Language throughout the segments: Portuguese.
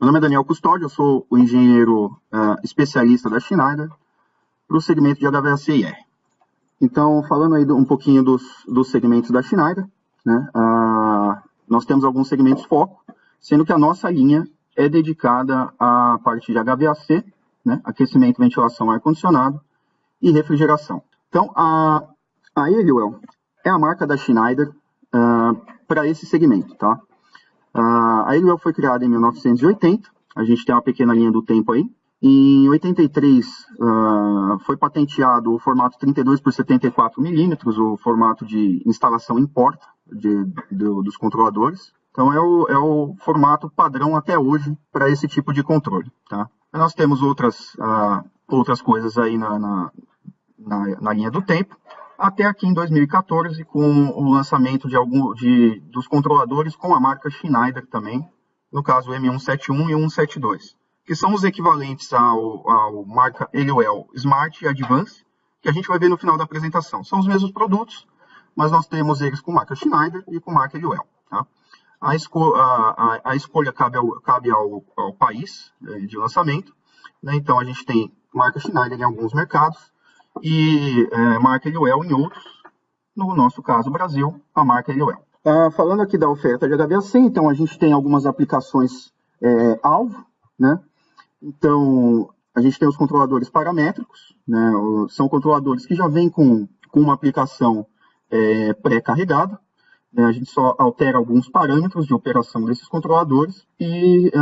Meu nome é Daniel Custódio, eu sou o engenheiro especialista da Schneider para o segmento de HVAC/IR. Então, falando aí um pouquinho dos segmentos da Schneider, né, nós temos alguns segmentos foco, sendo que a nossa linha é dedicada à parte de HVAC, né, aquecimento, ventilação, ar-condicionado e refrigeração. Então, a Eliwell é a marca da Schneider para esse segmento, tá? A Eliwell foi criada em 1980, a gente tem uma pequena linha do tempo aí. Em 83 foi patenteado o formato 32 por 74 milímetros, o formato de instalação em porta dos controladores. Então é o formato padrão até hoje para esse tipo de controle, tá? Nós temos outras coisas aí na linha do tempo, até aqui em 2014, com o lançamento dos controladores com a marca Schneider também, no caso o M171 e o 172, que são os equivalentes ao marca Eliwell Smart e Advance, que a gente vai ver no final da apresentação. São os mesmos produtos, mas nós temos eles com marca Schneider e com marca Eliwell, tá? A escolha cabe ao país de lançamento, né? Então a gente tem marca Schneider em alguns mercados, e marca Eliwell em outros, no nosso caso Brasil, a marca Eliwell. Falando aqui da oferta de HVAC, então a gente tem algumas aplicações alvo, né? Então a gente tem os controladores paramétricos, né? São controladores que já vêm com uma aplicação pré-carregada, né? A gente só altera alguns parâmetros de operação desses controladores e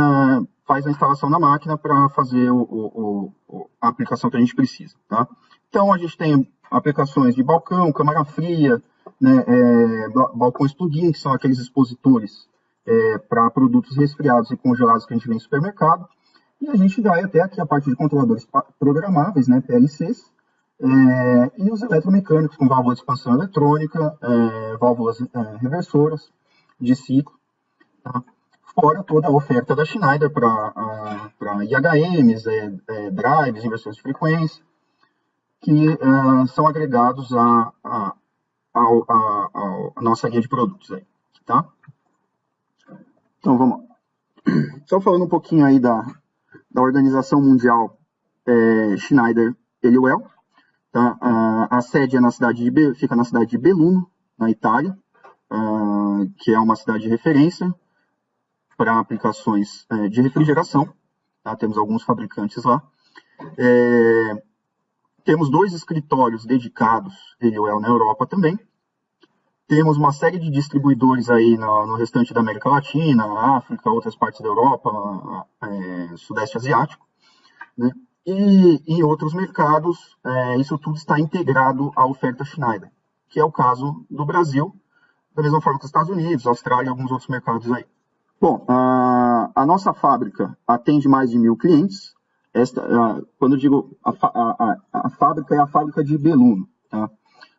faz a instalação na máquina para fazer a aplicação que a gente precisa, tá? Então, a gente tem aplicações de balcão, câmara fria, né, balcões plug-in, que são aqueles expositores para produtos resfriados e congelados que a gente vê em supermercado. E a gente vai até aqui a parte de controladores programáveis, né, PLCs, e os eletromecânicos com válvula de expansão eletrônica, válvulas reversoras de ciclo, tá? Fora toda a oferta da Schneider para IHMs, drives, inversores de frequência, que são agregados à nossa linha de produtos aí, tá? Então, vamos lá. Então, falando um pouquinho aí da Organização Mundial Schneider Eliwell, tá? A sede fica na cidade de Belluno, na Itália, que é uma cidade de referência para aplicações de refrigeração, tá? Temos alguns fabricantes lá. Temos 2 escritórios dedicados a Eliwell na Europa também. Temos uma série de distribuidores aí no restante da América Latina, África, outras partes da Europa, Sudeste Asiático, né? E em outros mercados, isso tudo está integrado à oferta Schneider, que é o caso do Brasil, da mesma forma que os Estados Unidos, Austrália e alguns outros mercados aí. Bom, a nossa fábrica atende mais de 1.000 clientes. Quando eu digo a fábrica, é a fábrica de Belluno, tá?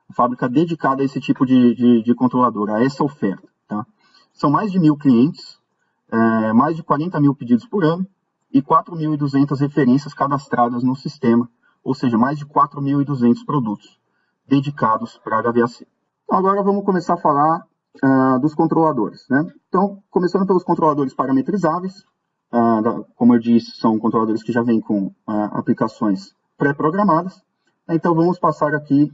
A fábrica dedicada a esse tipo de controlador, a essa oferta, tá? São mais de 1.000 clientes, mais de 40 mil pedidos por ano e 4.200 referências cadastradas no sistema, ou seja, mais de 4.200 produtos dedicados para HVAC. Então, agora vamos começar a falar dos controladores, né? Então, começando pelos controladores parametrizáveis. Como eu disse, são controladores que já vêm com aplicações pré-programadas. Então, vamos passar aqui,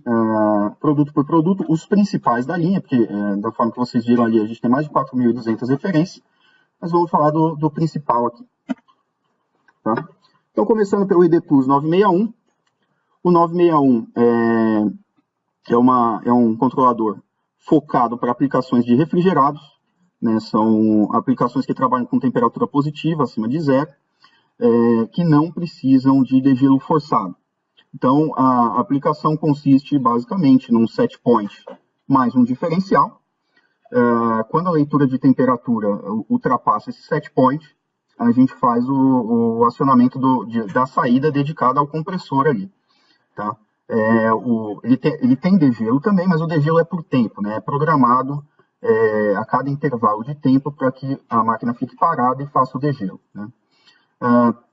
produto por produto, os principais da linha, porque da forma que vocês viram ali, a gente tem mais de 4.200 referências, mas vamos falar do principal aqui. Tá? Então, começando pelo ID Plus 961. O 961 é um controlador focado para aplicações de refrigerados, né? São aplicações que trabalham com temperatura positiva, acima de 0, que não precisam de degelo forçado. Então, a aplicação consiste basicamente num set point mais um diferencial. Quando a leitura de temperatura ultrapassa esse set point, a gente faz o acionamento da saída dedicada ao compressor ali, tá? Ele tem degelo também, mas o degelo é por tempo, né? É programado a cada intervalo de tempo para que a máquina fique parada e faça o degelo, né?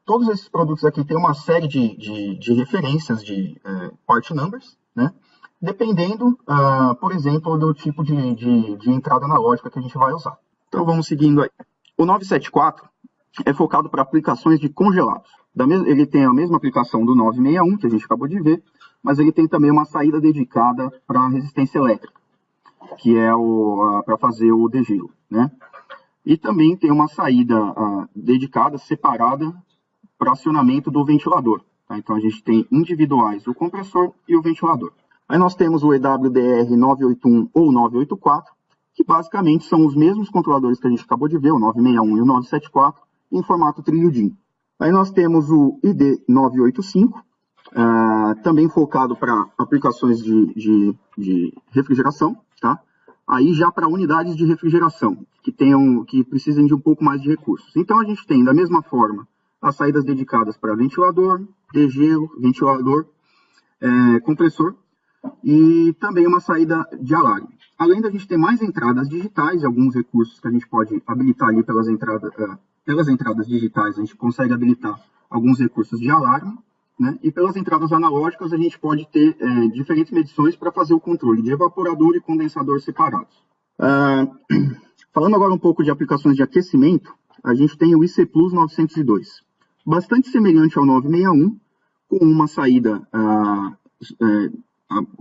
Todos esses produtos aqui têm uma série de referências de part numbers, né? Dependendo, por exemplo, do tipo de entrada analógica que a gente vai usar. Então vamos seguindo aí. O 974 é focado para aplicações de congelados. Ele tem a mesma aplicação do 961, que a gente acabou de ver, mas ele tem também uma saída dedicada para resistência elétrica, que é para fazer o degelo, né? E também tem uma saída dedicada, separada, para acionamento do ventilador. Tá? Então a gente tem individuais o compressor e o ventilador. Aí nós temos o EWDR 981 ou 984, que basicamente são os mesmos controladores que a gente acabou de ver, o 961 e o 974, em formato trilho DIN. Aí nós temos o ID 985, também focado para aplicações de refrigeração, tá? Aí já para unidades de refrigeração, que precisem de um pouco mais de recursos. Então a gente tem, da mesma forma, as saídas dedicadas para ventilador, degelo, ventilador, compressor, e também uma saída de alarme. Além da gente ter mais entradas digitais e alguns recursos que a gente pode habilitar ali pelas entradas digitais, a gente consegue habilitar alguns recursos de alarme, né? E pelas entradas analógicas a gente pode ter diferentes medições para fazer o controle de evaporador e condensador separados. Falando agora um pouco de aplicações de aquecimento, a gente tem o IC Plus 902, bastante semelhante ao 961, com uma saída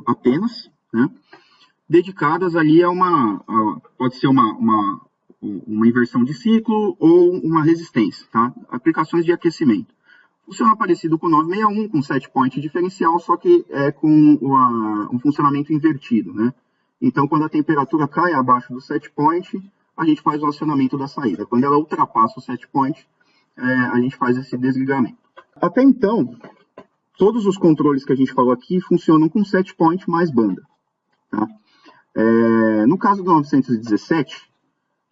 apenas, né? Dedicadas ali a pode ser uma inversão de ciclo ou uma resistência, tá? Aplicações de aquecimento. Funciona parecido com o 961, com set point diferencial, só que com um funcionamento invertido, né? Então, quando a temperatura cai abaixo do set point, a gente faz o acionamento da saída. Quando ela ultrapassa o set point, a gente faz esse desligamento. Até então, todos os controles que a gente falou aqui funcionam com set point mais banda, tá? No caso do 917,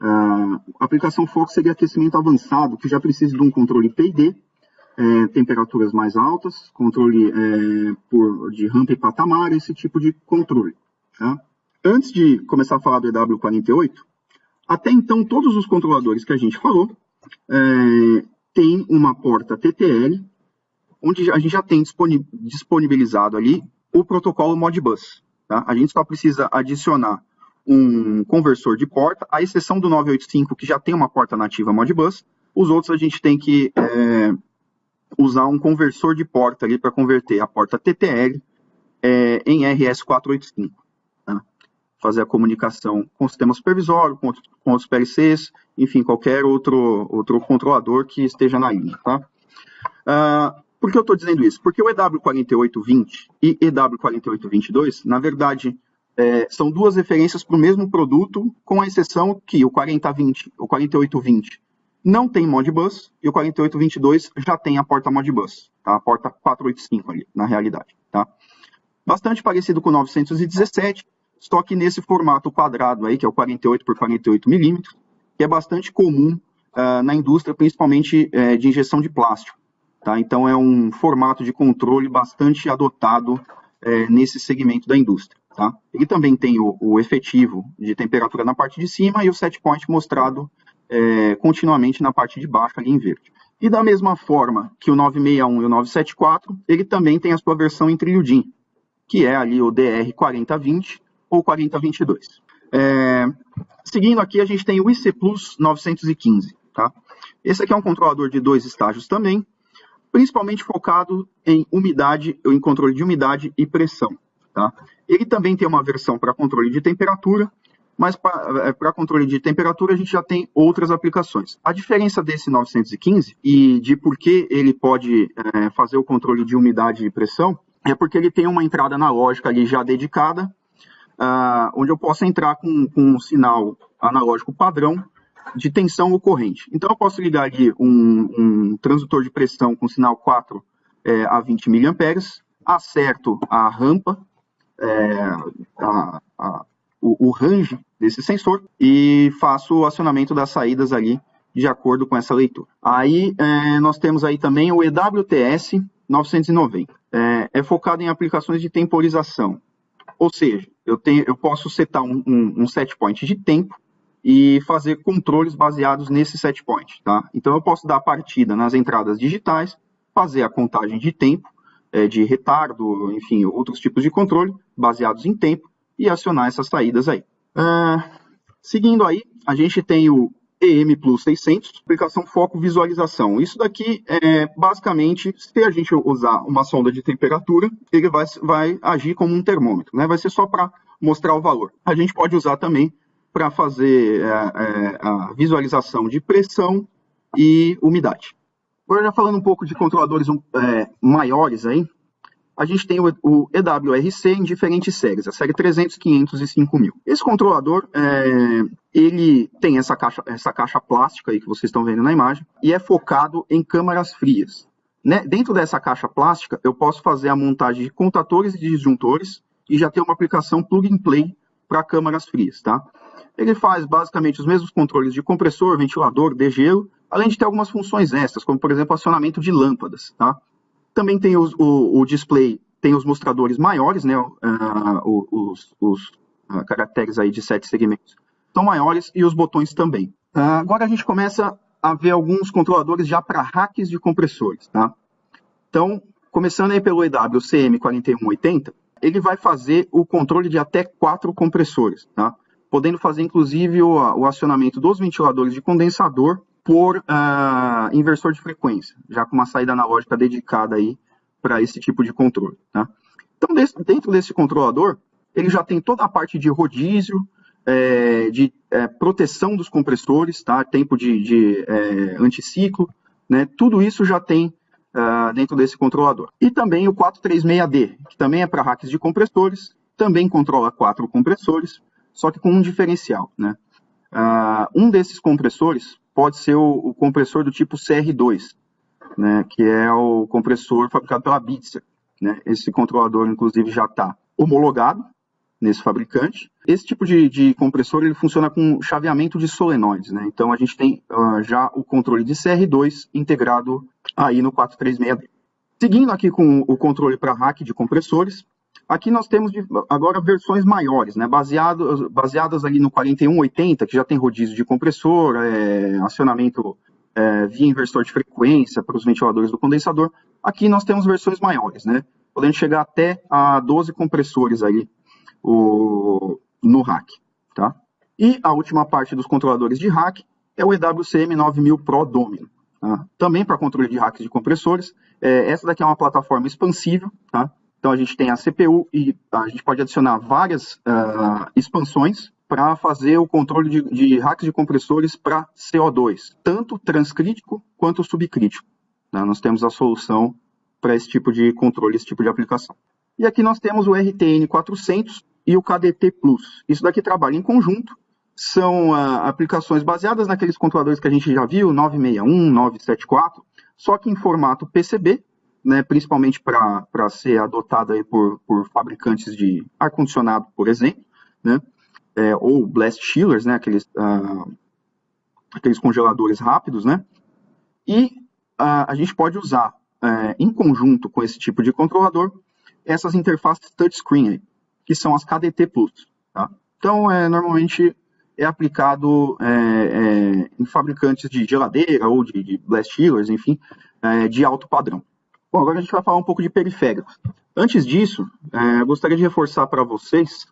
a aplicação foco seria aquecimento avançado, que já precisa de um controle PID, temperaturas mais altas, controle de rampa e patamar, esse tipo de controle. Tá? Antes de começar a falar do EW48, até então todos os controladores que a gente falou têm uma porta TTL, onde a gente já tem disponibilizado ali o protocolo Modbus. Tá? A gente só precisa adicionar um conversor de porta, à exceção do 985, que já tem uma porta nativa Modbus. Os outros a gente tem que usar um conversor de porta ali para converter a porta TTL em RS485. Tá? Fazer a comunicação com o sistema supervisório, com outros PLCs, enfim, qualquer outro controlador que esteja na linha. Tá? Por que eu estou dizendo isso? Porque o EW4820 e EW4822, na verdade, são duas referências para o mesmo produto, com a exceção que o 4820 não tem Modbus e o 4822 já tem a porta Modbus, tá? A porta 485 ali, na realidade. Tá? Bastante parecido com o 917, só que nesse formato quadrado aí, que é o 48 por 48 milímetros, que é bastante comum na indústria, principalmente de injeção de plástico. Tá? Então é um formato de controle bastante adotado nesse segmento da indústria. Tá? Ele também tem o efetivo de temperatura na parte de cima e o set point mostrado continuamente na parte de baixo, ali em verde. E da mesma forma que o 961 e o 974, ele também tem a sua versão em trilho DIN, que é ali o DR4020 ou 4022. Seguindo aqui, a gente tem o IC Plus 915. Tá? Esse aqui é um controlador de 2 estágios também, principalmente focado em controle de umidade e pressão. Tá? Ele também tem uma versão para controle de temperatura, mas para controle de temperatura a gente já tem outras aplicações. A diferença desse 915 e de por que ele pode fazer o controle de umidade e pressão é porque ele tem uma entrada analógica ali já dedicada, onde eu posso entrar com um sinal analógico padrão de tensão ou corrente. Então eu posso ligar ali um transdutor de pressão com sinal 4 a 20 mA, acerto a rampa, o range desse sensor e faço o acionamento das saídas ali de acordo com essa leitura. Aí nós temos aí também o EWTS 990. É focado em aplicações de temporização. Ou seja, eu posso setar um set point de tempo e fazer controles baseados nesse set point. Tá? Então eu posso dar partida nas entradas digitais, fazer a contagem de tempo, de retardo, enfim, outros tipos de controle baseados em tempo e acionar essas saídas aí. Seguindo aí, a gente tem o EM Plus 600, aplicação foco visualização. Isso daqui é basicamente, se a gente usar uma sonda de temperatura, ele vai agir como um termômetro, né? Vai ser só para mostrar o valor. A gente pode usar também para fazer a visualização de pressão e umidade. Agora já falando um pouco de controladores maiores aí, a gente tem o EWRC em diferentes séries, a série 300, 500 e 5000. Esse controlador, ele tem essa caixa plástica aí que vocês estão vendo na imagem, e é focado em câmaras frias. Né? Dentro dessa caixa plástica, eu posso fazer a montagem de contatores e disjuntores e já ter uma aplicação plug and play para câmaras frias. Tá? Ele faz basicamente os mesmos controles de compressor, ventilador, degelo, além de ter algumas funções extras, como por exemplo acionamento de lâmpadas. Tá? Também tem o display, tem os mostradores maiores, né, os caracteres aí de 7 segmentos são maiores e os botões também. Agora a gente começa a ver alguns controladores já para racks de compressores. Tá? Então, começando aí pelo EWCM4180, ele vai fazer o controle de até 4 compressores, tá? Podendo fazer inclusive o acionamento dos ventiladores de condensador por inversor de frequência, já com uma saída analógica dedicada aí para esse tipo de controle. Tá? Então, dentro desse controlador, ele já tem toda a parte de rodízio, de proteção dos compressores, tá? Tempo de anticiclo, né? Tudo isso já tem dentro desse controlador. E também o 436D, que também é para racks de compressores, também controla 4 compressores, só que com um diferencial. Né? Um desses compressores pode ser o compressor do tipo CR2, né, que é o compressor fabricado pela Bitzer. Né? Esse controlador, inclusive, já está homologado nesse fabricante. Esse tipo de compressor ele funciona com chaveamento de solenoides. Né? Então, a gente tem já o controle de CR2 integrado aí no 436D. Seguindo aqui com o controle para rack de compressores, aqui nós temos agora versões maiores, né, baseadas ali no 4180, que já tem rodízio de compressor, acionamento via inversor de frequência para os ventiladores do condensador. Aqui nós temos versões maiores, né, podendo chegar até a 12 compressores aí no rack. Tá? E a última parte dos controladores de rack é o EWCM 9000 Pro Domino. Tá? Também para controle de racks de compressores. Essa daqui é uma plataforma expansível, tá? Então, a gente tem a CPU e a gente pode adicionar várias expansões para fazer o controle de racks de compressores para CO2, tanto transcrítico quanto subcrítico. Né? Nós temos a solução para esse tipo de controle, esse tipo de aplicação. E aqui nós temos o RTN400 e o KDT Plus. Isso daqui trabalha em conjunto, são aplicações baseadas naqueles controladores que a gente já viu, 961, 974, só que em formato PCB, né, principalmente para ser adotado aí por fabricantes de ar-condicionado, por exemplo, né, ou blast chillers, né, aqueles congeladores rápidos, né, e a gente pode usar em conjunto com esse tipo de controlador essas interfaces touchscreen aí, que são as KDT Plus. Tá? Então, normalmente é aplicado em fabricantes de geladeira ou de blast chillers, enfim, de alto padrão. Bom, agora a gente vai falar um pouco de periféricos. Antes disso, eu gostaria de reforçar para vocês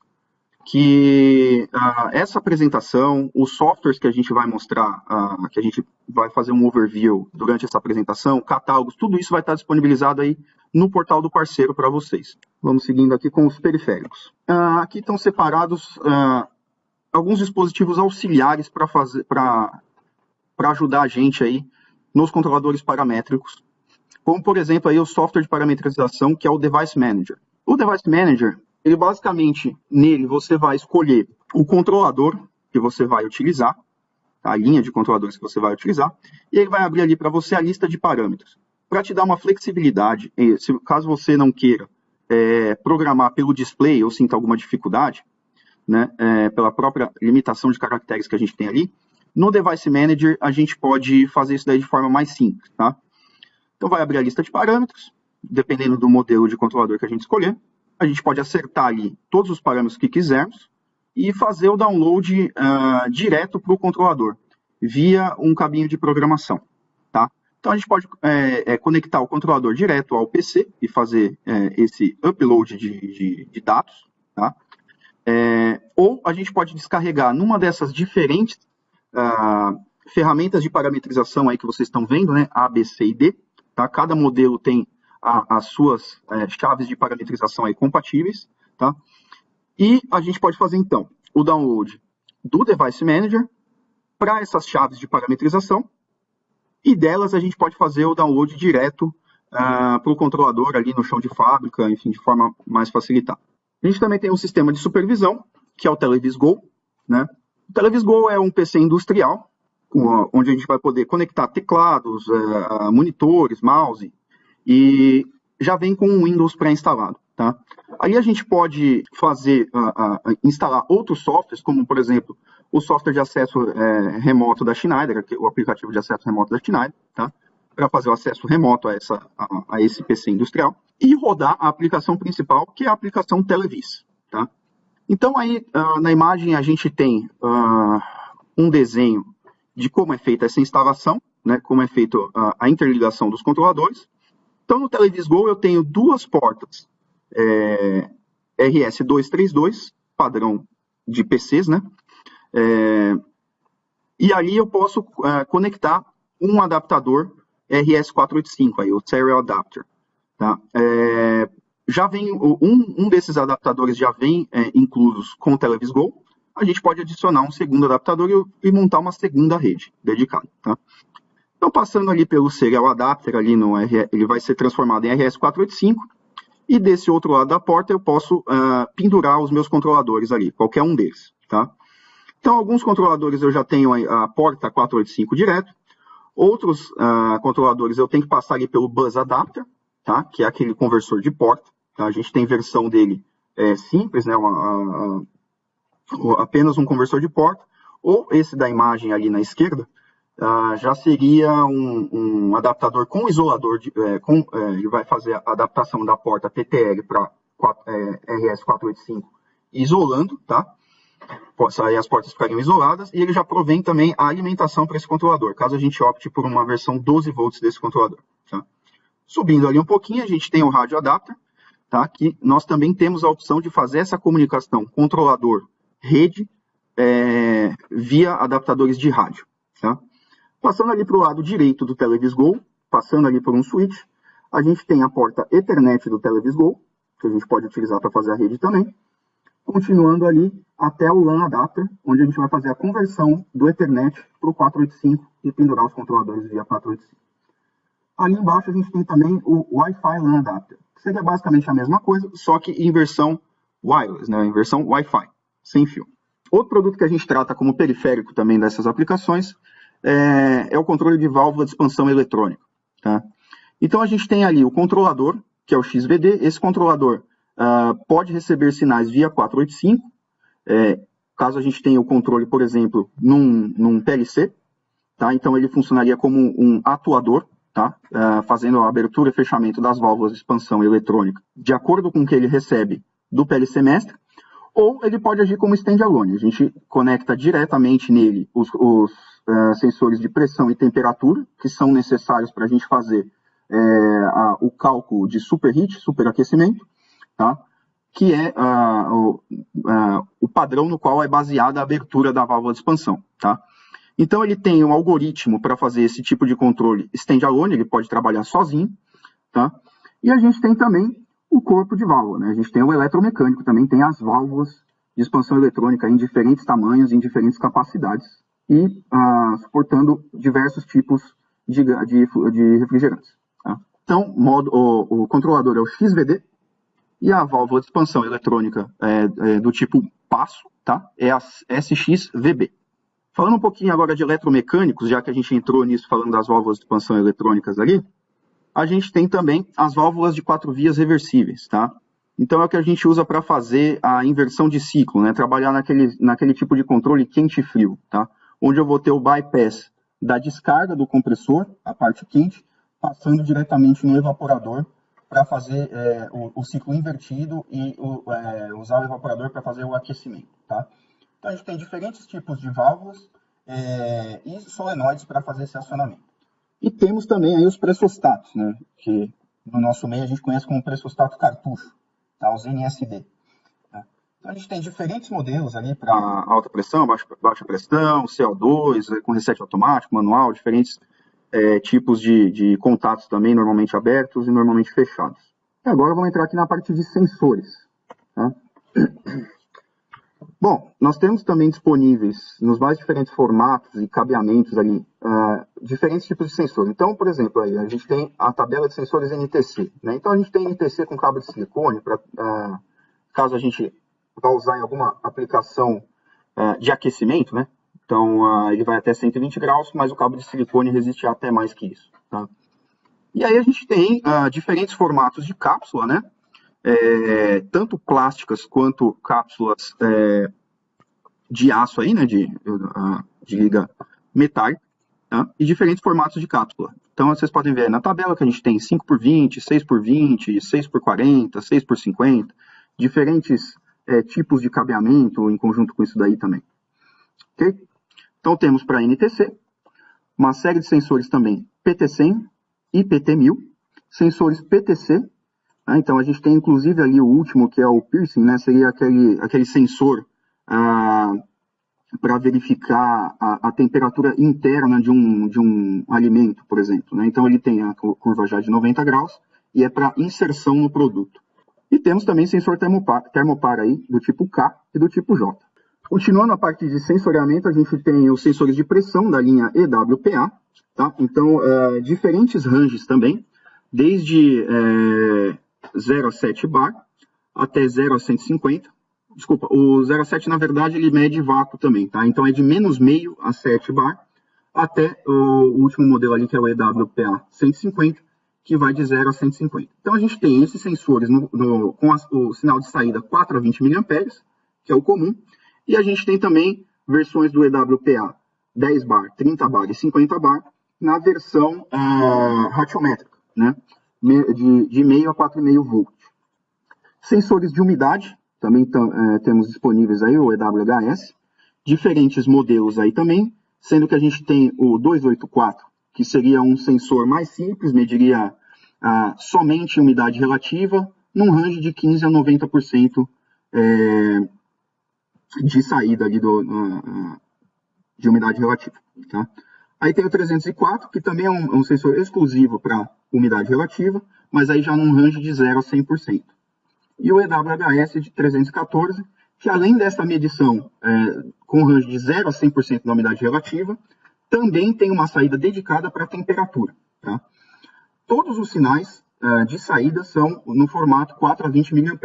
que essa apresentação, os softwares que a gente vai mostrar, que a gente vai fazer um overview durante essa apresentação, catálogos, tudo isso vai estar disponibilizado aí no portal do parceiro para vocês. Vamos seguindo aqui com os periféricos. Aqui estão separados alguns dispositivos auxiliares para ajudar a gente aí nos controladores paramétricos, como, por exemplo, aí o software de parametrização, que é o Device Manager. O Device Manager, ele basicamente, nele você vai escolher o controlador que você vai utilizar, a linha de controladores que você vai utilizar, e ele vai abrir ali para você a lista de parâmetros, para te dar uma flexibilidade, caso você não queira programar pelo display ou sinta alguma dificuldade, né, pela própria limitação de caracteres que a gente tem ali, no Device Manager a gente pode fazer isso daí de forma mais simples, tá? Então vai abrir a lista de parâmetros, dependendo do modelo de controlador que a gente escolher. A gente pode acertar ali todos os parâmetros que quisermos e fazer o download direto para o controlador, via um cabinho de programação. Tá? Então a gente pode conectar o controlador direto ao PC e fazer esse upload de dados. Tá? Ou a gente pode descarregar numa dessas diferentes ferramentas de parametrização aí que vocês estão vendo, né? A, B, C e D. Tá? Cada modelo tem as suas chaves de parametrização aí compatíveis. Tá? E a gente pode fazer, então, o download do Device Manager para essas chaves de parametrização. E delas a gente pode fazer o download direto para o controlador ali no chão de fábrica, enfim, de forma mais facilitada. A gente também tem um sistema de supervisão, que é o Televis Go. Né? O Televis Go é um PC industrial, onde a gente vai poder conectar teclados, monitores, mouse, e já vem com o Windows pré-instalado. Tá? Aí a gente pode fazer, instalar outros softwares, como, por exemplo, o software de acesso remoto da Schneider, o aplicativo de acesso remoto da Schneider, tá? Para fazer o acesso remoto a esse PC industrial, e rodar a aplicação principal, que é a aplicação Televis. Tá? Então, aí, na imagem, a gente tem um desenho de como é feita essa instalação, né, como é feita a interligação dos controladores. Então, no Televis Go, eu tenho duas portas RS232, padrão de PCs, né? E ali eu posso conectar um adaptador RS485, aí, o Serial Adapter. Tá? Já vem, um desses adaptadores já vem inclusos com o Televis Go. A gente pode adicionar um segundo adaptador e montar uma segunda rede dedicada. Tá? Então, passando ali pelo Serial Adapter, ali ele vai ser transformado em RS485, e desse outro lado da porta eu posso pendurar os meus controladores ali, qualquer um deles. Tá? Então, alguns controladores eu já tenho a porta 485 direto, outros controladores eu tenho que passar ali pelo Bus Adapter, tá? Que é aquele conversor de porta. Tá? A gente tem versão dele simples, né? Apenas um conversor de porta, ou esse da imagem ali na esquerda, já seria um adaptador com isolador, ele vai fazer a adaptação da porta TTL para RS485 isolando, tá? Aí as portas ficariam isoladas, e ele já provém também a alimentação para esse controlador, caso a gente opte por uma versão 12 volts desse controlador. Tá? Subindo ali um pouquinho, a gente tem o rádio adapter, tá? Que nós também temos a opção de fazer essa comunicação controlador-rede via adaptadores de rádio. Tá? Passando ali para o lado direito do Televis Go, passando ali por um switch, a gente tem a porta Ethernet do Televis Go, que a gente pode utilizar para fazer a rede também. Continuando ali até o LAN Adapter, onde a gente vai fazer a conversão do Ethernet para o 485 e pendurar os controladores via 485. Ali embaixo a gente tem também o Wi-Fi LAN Adapter, que seria basicamente a mesma coisa, só que em versão wireless, né, em versão Wi-Fi, sem fio. Outro produto que a gente trata como periférico também dessas aplicações é o controle de válvula de expansão eletrônica. Tá? Então a gente tem ali o controlador, que é o XVD. Esse controlador pode receber sinais via 485, caso a gente tenha o controle, por exemplo, num PLC. Tá? Então ele funcionaria como um atuador, tá? Fazendo a abertura e fechamento das válvulas de expansão eletrônica, de acordo com o que ele recebe do PLC mestre. Ou ele pode agir como standalone. A gente conecta diretamente nele os sensores de pressão e temperatura, que são necessários para a gente fazer o cálculo de superheat, superaquecimento, tá? Que é o padrão no qual é baseada a abertura da válvula de expansão. Tá? Então ele tem um algoritmo para fazer esse tipo de controle standalone, ele pode trabalhar sozinho. Tá? E a gente tem também o corpo de válvula, né? A gente tem o eletromecânico, também tem as válvulas de expansão eletrônica em diferentes tamanhos, em diferentes capacidades, e suportando diversos tipos de refrigerantes. Tá? Então, o controlador é o XVD, e a válvula de expansão eletrônica do tipo passo, tá? É a SXVB. Falando um pouquinho agora de eletromecânicos, já que a gente entrou nisso falando das válvulas de expansão eletrônicas ali, a gente tem também as válvulas de 4 vias reversíveis, tá? Então é o que a gente usa para fazer a inversão de ciclo, né? Trabalhar naquele tipo de controle quente e frio, tá? Onde eu vou ter o bypass da descarga do compressor, a parte quente, passando diretamente no evaporador para fazer o ciclo invertido e usar o evaporador para fazer o aquecimento, tá? Então a gente tem diferentes tipos de válvulas e solenoides para fazer esse acionamento. E temos também aí os pressostatos, né? Que no nosso meio a gente conhece como pressostato cartucho, tá? Os NSD. Tá? Então, a gente tem diferentes modelos ali para alta pressão, baixa pressão, CO2, com reset automático, manual, diferentes tipos de contatos também, normalmente abertos e normalmente fechados. E agora vamos entrar aqui na parte de sensores. Tá? Bom, nós temos também disponíveis nos mais diferentes formatos e cabeamentos ali, diferentes tipos de sensores. Então, por exemplo, aí, a gente tem a tabela de sensores NTC. Né? Então, a gente tem NTC com cabo de silicone, caso a gente vá usar em alguma aplicação de aquecimento, né? Então, ele vai até 120 graus, mas o cabo de silicone resiste até mais que isso. Tá? E aí a gente tem diferentes formatos de cápsula, né? Tanto plásticas quanto cápsulas de aço aí, né? De liga metálica, tá? E diferentes formatos de cápsula. Então, vocês podem ver na tabela que a gente tem 5x20, 6x20, 6x40, 6x50, diferentes tipos de cabeamento em conjunto com isso daí também. Ok? Então, temos para NTC uma série de sensores também PT100 e PT1000, sensores PTC. Né? Então, a gente tem inclusive ali o último, que é o piercing, né? Seria aquele sensor para verificar a temperatura interna de um alimento, por exemplo. Né? Então, ele tem a curva já de 90 graus e é para inserção no produto. E temos também sensor termopar aí, do tipo K e do tipo J. Continuando a parte de sensoriamento, a gente tem os sensores de pressão da linha EWPA. Tá? Então, diferentes ranges também, desde 0 a 7 bar até 0 a 150. Desculpa, o 0 a 7, na verdade, ele mede vácuo também. Tá? Então, é de menos meio a 7 bar até o último modelo ali, que é o EWPA 150, que vai de 0 a 150. Então, a gente tem esses sensores com o sinal de saída 4 a 20 mA, que é o comum. E a gente tem também versões do EWPA 10 bar, 30 bar e 50 bar na versão ratiométrica, né? De meio a 4,5 volt. Sensores de umidade, também temos disponíveis aí o EWHS. Diferentes modelos aí também, sendo que a gente tem o 284, que seria um sensor mais simples, mediria somente umidade relativa, num range de 15 a 90% de saída ali de umidade relativa. Tá? Aí tem o 304, que também é um sensor exclusivo para umidade relativa, mas aí já num range de 0 a 100%. E o EWHS de 314, que além dessa medição com range de 0 a 100% da umidade relativa, também tem uma saída dedicada para a temperatura. Tá? Todos os sinais de saída são no formato 4 a 20 mA.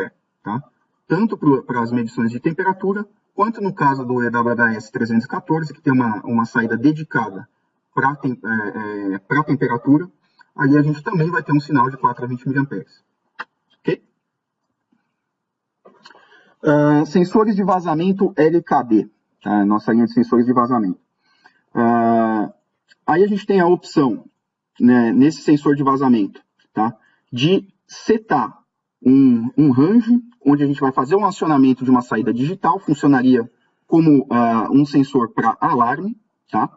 Tá? Tanto para as medições de temperatura, quanto no caso do EWHS 314, que tem uma saída dedicada para a temperatura, ali a gente também vai ter um sinal de 4 a 20 mA. Ok? Sensores de vazamento LKD, tá? Nossa linha de sensores de vazamento. Aí a gente tem a opção, né, nesse sensor de vazamento, tá, de setar um range, onde a gente vai fazer um acionamento de uma saída digital, funcionaria como um sensor para alarme, tá?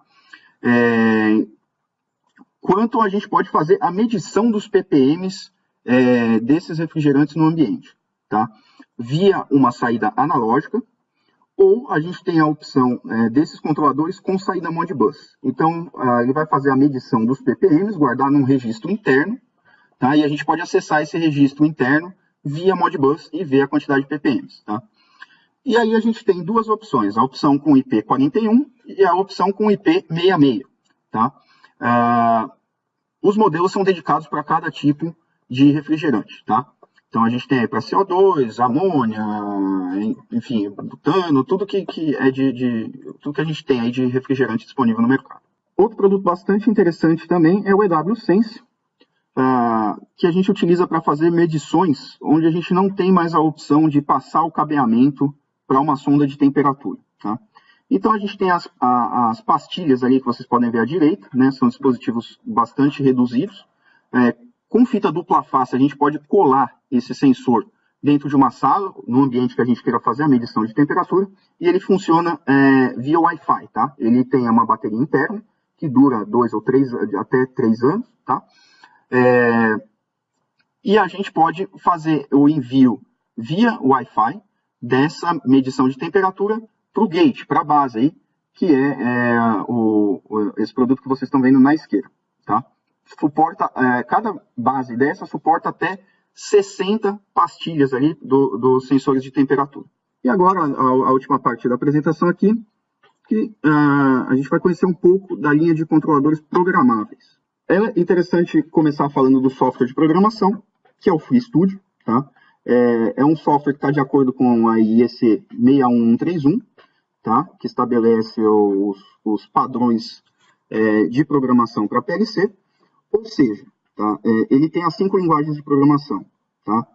Quanto a gente pode fazer a medição dos ppms desses refrigerantes no ambiente, tá? Via uma saída analógica, ou a gente tem a opção desses controladores com saída Modbus. Então, ele vai fazer a medição dos ppms, guardar num registro interno, tá? E a gente pode acessar esse registro interno via Modbus e ver a quantidade de ppms. Tá? E aí a gente tem duas opções, a opção com IP41 e a opção com IP66. Tá? Os modelos são dedicados para cada tipo de refrigerante. Tá? Então a gente tem para CO2, amônia, enfim, butano, tudo que tudo que a gente tem aí de refrigerante disponível no mercado. Outro produto bastante interessante também é o EWSense, que a gente utiliza para fazer medições onde a gente não tem mais a opção de passar o cabeamento para uma sonda de temperatura. Tá? Então a gente tem as pastilhas ali que vocês podem ver à direita, né? São dispositivos bastante reduzidos. Com fita dupla face a gente pode colar esse sensor dentro de uma sala, no ambiente que a gente queira fazer a medição de temperatura, e ele funciona via Wi-Fi. Tá? Ele tem uma bateria interna que dura 2 ou 3, até 3 anos, tá? E a gente pode fazer o envio via Wi-Fi dessa medição de temperatura para o gate, para a base aí, que é esse produto que vocês estão vendo na esquerda, tá? Suporta, cada base dessa suporta até 60 pastilhas ali dos sensores de temperatura. E agora, a última parte da apresentação aqui, que a gente vai conhecer um pouco da linha de controladores programáveis. É interessante começar falando do software de programação, que é o FreeStudio, tá? É um software que está de acordo com a IEC 61131, tá? Que estabelece os padrões de programação para PLC, ou seja, tá? Ele tem as 5 linguagens de programação, tá?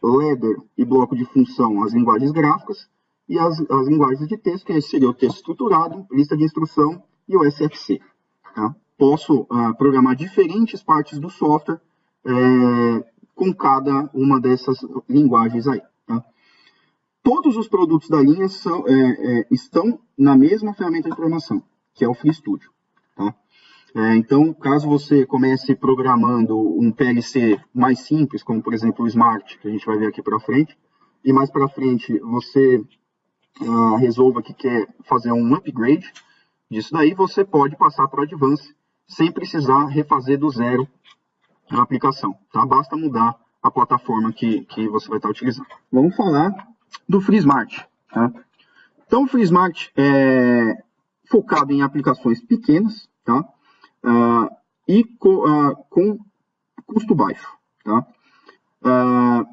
Ladder e bloco de função, as linguagens gráficas, e as linguagens de texto, que seria o texto estruturado, lista de instrução e o SFC. Tá? Posso programar diferentes partes do software com cada uma dessas linguagens aí. Tá? Todos os produtos da linha estão na mesma ferramenta de programação, que é o FreeStudio. Tá? Então, caso você comece programando um PLC mais simples, como por exemplo o Smart, que a gente vai ver aqui para frente, e mais para frente você resolva que quer fazer um upgrade disso daí, você pode passar para o Advanced sem precisar refazer do zero a aplicação. Tá? Basta mudar a plataforma que você vai estar utilizando. Vamos falar do FreeSmart. Tá? Então, o FreeSmart é focado em aplicações pequenas, tá? E com custo baixo. Tá?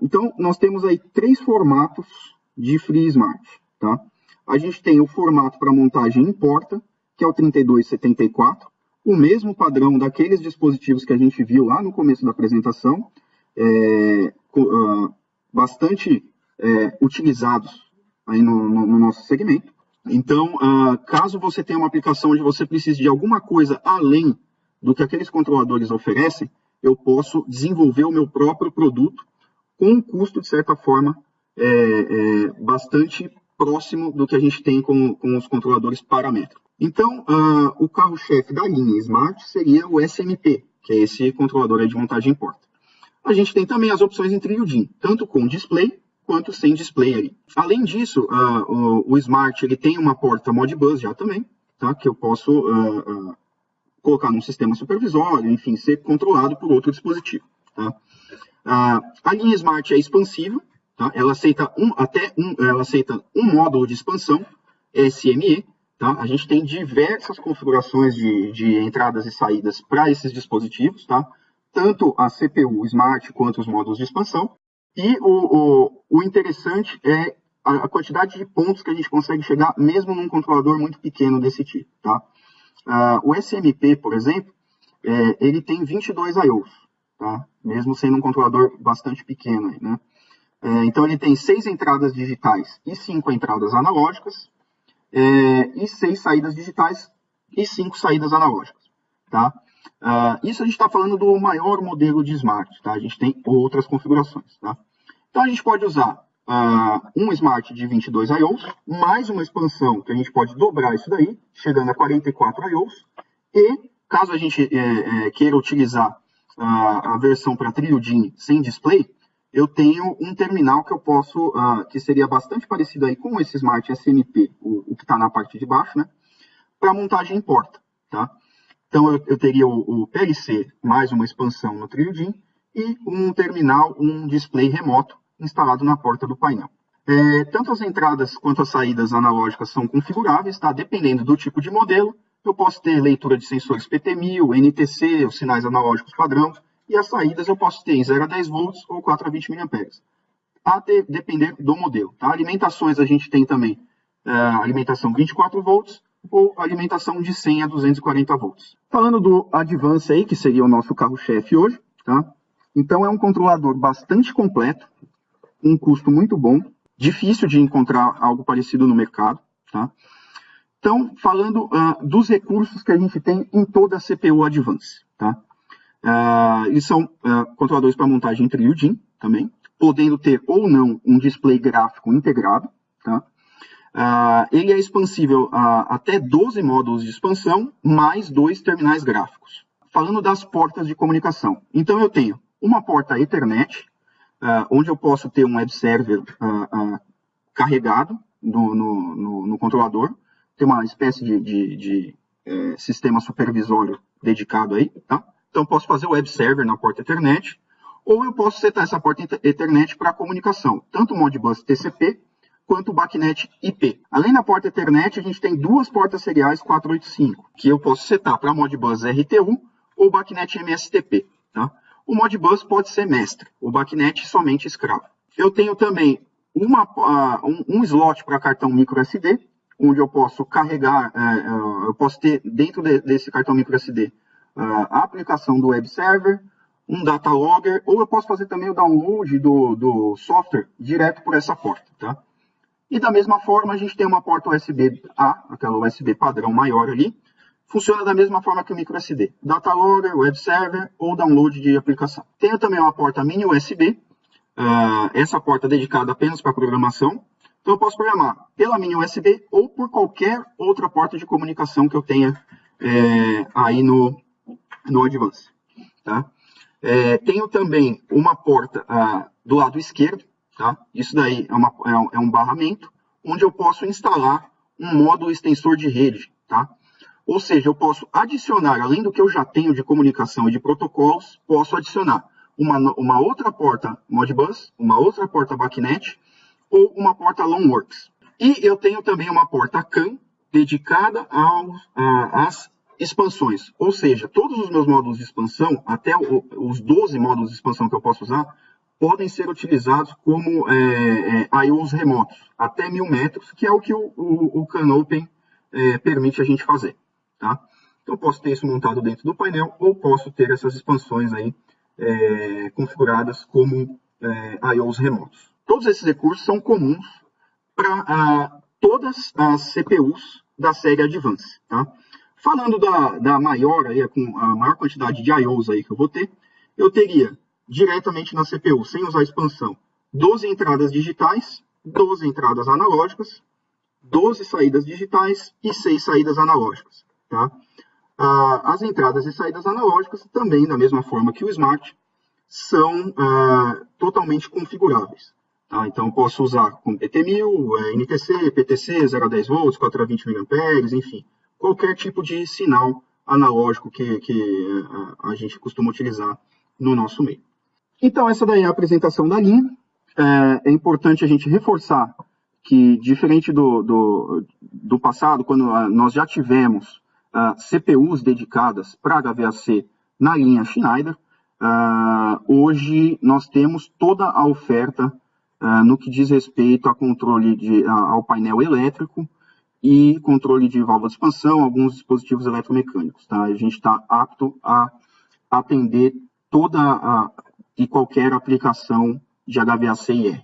Então, nós temos aí 3 formatos de FreeSmart. Tá? A gente tem o formato para montagem em porta, que é o 3274, o mesmo padrão daqueles dispositivos que a gente viu lá no começo da apresentação, bastante utilizados aí no nosso segmento. Então, caso você tenha uma aplicação onde você precise de alguma coisa além do que aqueles controladores oferecem, eu posso desenvolver o meu próprio produto com um custo, de certa forma, bastante próximo do que a gente tem com os controladores paramétricos. Então, o carro-chefe da linha Smart seria o SMP, que é esse controlador aí de montagem em porta. A gente tem também as opções em trilho DIN, tanto com display quanto sem display ali. Além disso, o Smart ele tem uma porta Modbus já também, tá? Que eu posso colocar num sistema supervisório, enfim, ser controlado por outro dispositivo. Tá? A linha Smart é expansiva, tá? Ela aceita um módulo de expansão, SME. Tá? A gente tem diversas configurações de entradas e saídas para esses dispositivos, tá? Tanto a CPU Smart quanto os módulos de expansão. E o interessante é a quantidade de pontos que a gente consegue chegar mesmo num controlador muito pequeno desse tipo. Tá? O SMP, por exemplo, ele tem 22 I/Os, tá? Mesmo sendo um controlador bastante pequeno. Aí, né? Então ele tem 6 entradas digitais e 5 entradas analógicas, e 6 saídas digitais e 5 saídas analógicas. Tá? Isso a gente está falando do maior modelo de Smart. Tá? A gente tem outras configurações. Tá? Então a gente pode usar um Smart de 22 I/Os, mais uma expansão que a gente pode dobrar isso daí, chegando a 44 I/Os. E caso a gente queira utilizar a versão para trilho DIN sem display, eu tenho um terminal que eu posso, que seria bastante parecido aí com esse Smart SMP, o que está na parte de baixo, né? Para montagem em porta, tá? Então eu teria o PLC mais uma expansão no trilho DIN e um terminal, um display remoto instalado na porta do painel. Tanto as entradas quanto as saídas analógicas são configuráveis, tá? Dependendo do tipo de modelo, eu posso ter leitura de sensores PT1000, NTC, os sinais analógicos padrão, e as saídas eu posso ter em 0 a 10 volts ou 4 a 20 mA. A depender do modelo. Tá? Alimentações a gente tem também alimentação 24 volts ou alimentação de 100 a 240 volts. Falando do Advanced aí, que seria o nosso carro-chefe hoje, tá? Então é um controlador bastante completo, um custo muito bom, difícil de encontrar algo parecido no mercado. Tá? Então, falando dos recursos que a gente tem em toda a CPU Advanced. Tá? Eles são controladores para montagem em trilho DIN também, podendo ter ou não um display gráfico integrado. Tá? Ele é expansível a até 12 módulos de expansão, mais 2 terminais gráficos. Falando das portas de comunicação. Então eu tenho uma porta Ethernet, onde eu posso ter um web server carregado no controlador, tem uma espécie de sistema supervisório dedicado aí, tá? Então, eu posso fazer o web server na porta Ethernet, ou eu posso setar essa porta Ethernet para comunicação, tanto o Modbus TCP quanto o BACnet IP. Além da porta Ethernet, a gente tem duas portas seriais 485, que eu posso setar para Modbus RTU ou BACnet MSTP, tá? O Modbus pode ser mestre, o BACnet somente escravo. Eu tenho também um slot para cartão micro SD, onde eu posso carregar, eu posso ter dentro desse cartão micro SD a aplicação do web server, um data logger, ou eu posso fazer também o download do software direto por essa porta, tá? E da mesma forma, a gente tem uma porta USB-A, aquela USB padrão maior ali, funciona da mesma forma que o micro SD. Data logger, web server ou download de aplicação. Tenho também uma porta mini USB, essa porta é dedicada apenas para programação. Então eu posso programar pela mini USB ou por qualquer outra porta de comunicação que eu tenha aí no Advance. Tá? Tenho também uma porta do lado esquerdo, tá? Isso daí é um barramento, onde eu posso instalar um módulo extensor de rede. Tá? Ou seja, eu posso adicionar, além do que eu já tenho de comunicação e de protocolos, posso adicionar uma outra porta Modbus, uma outra porta BACnet ou uma porta Longworks. E eu tenho também uma porta CAN dedicada às expansões. Ou seja, todos os meus módulos de expansão, até os 12 módulos de expansão que eu posso usar, podem ser utilizados como I/Os remotos, até 1000 metros, que é o que o CANopen permite a gente fazer. Tá? Então, eu posso ter isso montado dentro do painel, ou posso ter essas expansões aí configuradas como I/Os remotos. Todos esses recursos são comuns para todas as CPUs da série Advance. Tá? Falando da maior, aí, com a maior quantidade de I/Os aí que eu vou ter, eu teria diretamente na CPU, sem usar expansão, 12 entradas digitais, 12 entradas analógicas, 12 saídas digitais e 6 saídas analógicas. Tá? As entradas e saídas analógicas, também da mesma forma que o Smart, são totalmente configuráveis. Tá? Então, posso usar com PT1000, NTC, PTC, 0 a 10 volts, 4 a 20 mA, enfim, qualquer tipo de sinal analógico que a gente costuma utilizar no nosso meio. Então, essa daí é a apresentação da linha. É importante a gente reforçar que, diferente do passado, quando nós já tivemos CPUs dedicadas para HVAC na linha Schneider, hoje nós temos toda a oferta no que diz respeito a controle ao painel elétrico e controle de válvula de expansão, alguns dispositivos eletromecânicos. Tá? A gente está apto a atender toda e qualquer aplicação de HVAC e IR.